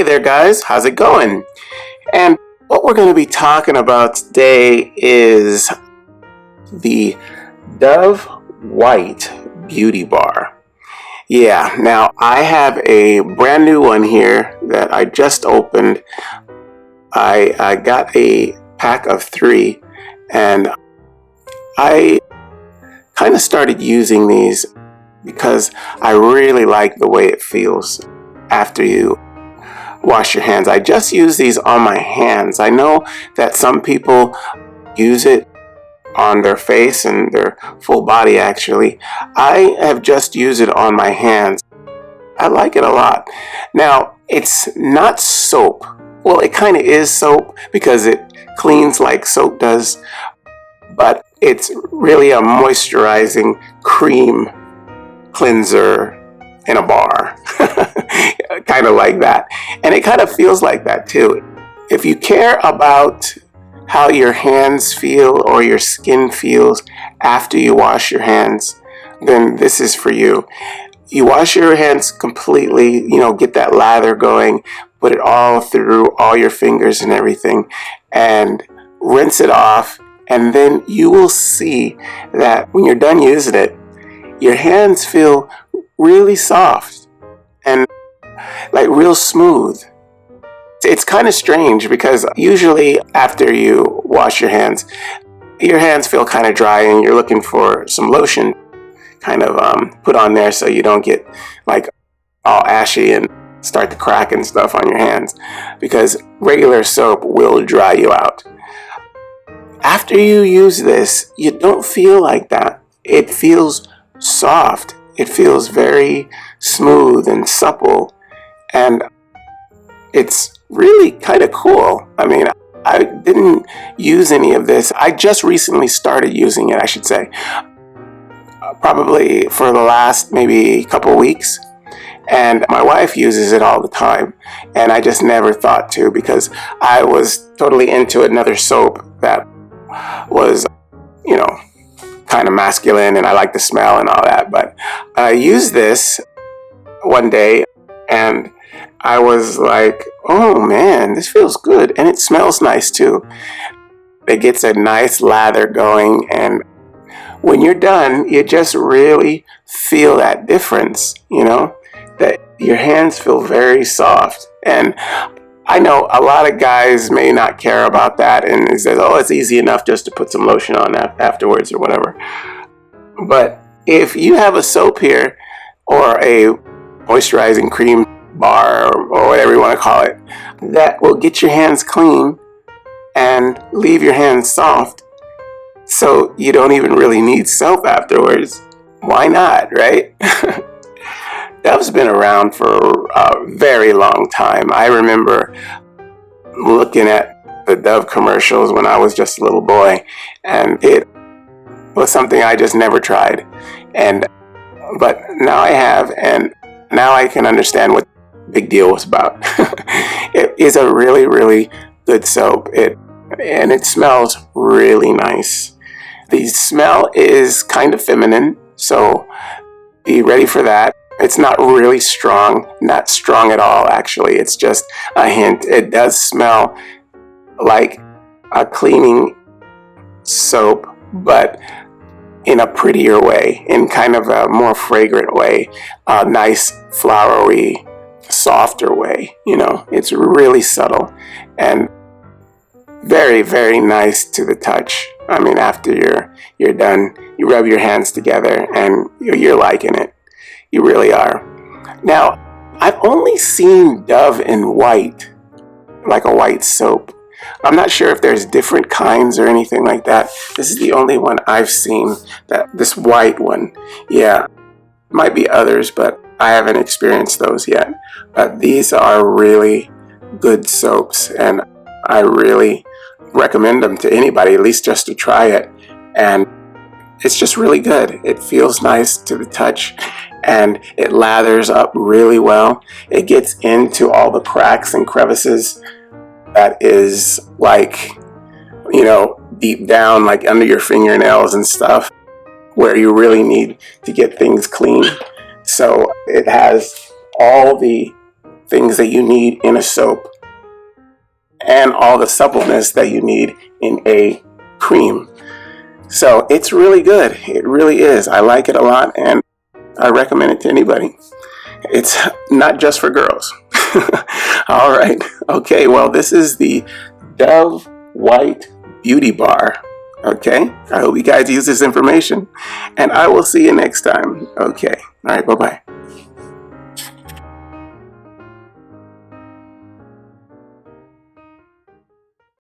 there, guys. How's it going? And what we're going to be talking about today is the Dove White Beauty Bar. Yeah, now I have a brand new one here that I just opened. I got a pack of 3, and I kind of started using these because I really like the way it feels after you wash your hands. I just use these on my hands. I know that some people use it on their face and their full body actually. I have just used it on my hands. I like it a lot. Now, it's not soap. Well, it kind of is soap because it cleans like soap does, but it's really a moisturizing cream cleanser in a bar. Kind of like that. And it kind of feels like that too. If you care about how your hands feel or your skin feels after you wash your hands, then this is for you. You wash your hands completely, get that lather going, put it all through all your fingers and everything, and rinse it off. And then you will see that when you're done using it, your hands feel really soft and like real smooth. It's kind of strange because usually after you wash your hands feel kind of dry and you're looking for some lotion kind of put on there so you don't get like all ashy and start to crack and stuff on your hands, because regular soap will dry you out. After you use this, you don't feel like that. It feels soft. It feels very smooth and supple, and it's really kind of cool. I mean, I didn't use any of this. I just recently started using it, I should say. Probably for the last maybe couple weeks. And my wife uses it all the time. And I just never thought to, because I was totally into another soap that was, kind of masculine, and I like the smell and all that. But I used this one day and I was like, oh man, this feels good. And it smells nice too. It gets a nice lather going, and when you're done, you just really feel that difference, that your hands feel very soft. And I know a lot of guys may not care about that and it says, oh, it's easy enough just to put some lotion on afterwards or whatever. But if you have a soap here or a moisturizing cream bar or whatever you want to call it, that will get your hands clean and leave your hands soft, so you don't even really need soap afterwards. Why not, right? Dove's been around for a very long time. I remember looking at the Dove commercials when I was just a little boy, and it was something I just never tried. But now I have, and now I can understand what the big deal was about. It is a really, really good soap. And it smells really nice. The smell is kind of feminine, so be ready for that. It's not really strong, not strong at all actually. It's just a hint. It does smell like a cleaning soap, but in a prettier way, in kind of a more fragrant way, a nice flowery, softer way. It's really subtle and very, very nice to the touch. I mean, after you're done, you rub your hands together and you're liking it. You really are. Now, I've only seen Dove in white, like a white soap. I'm not sure if there's different kinds or anything like that. This is the only one I've seen, this white one. Yeah, might be others, but I haven't experienced those yet. But these are really good soaps, and I really recommend them to anybody, at least just to try it. And it's just really good. It feels nice to the touch, and it lathers up really well. It gets into all the cracks and crevices that is like, deep down, like under your fingernails and stuff, where you really need to get things clean. So it has all the things that you need in a soap and all the supplements that you need in a cream. So it's really good. It really is. I like it a lot, and I recommend it to anybody. It's not just for girls. All right. Okay. Well, this is the Dove White Beauty Bar. Okay. I hope you guys use this information, and I will see you next time. Okay. All right. Bye-bye.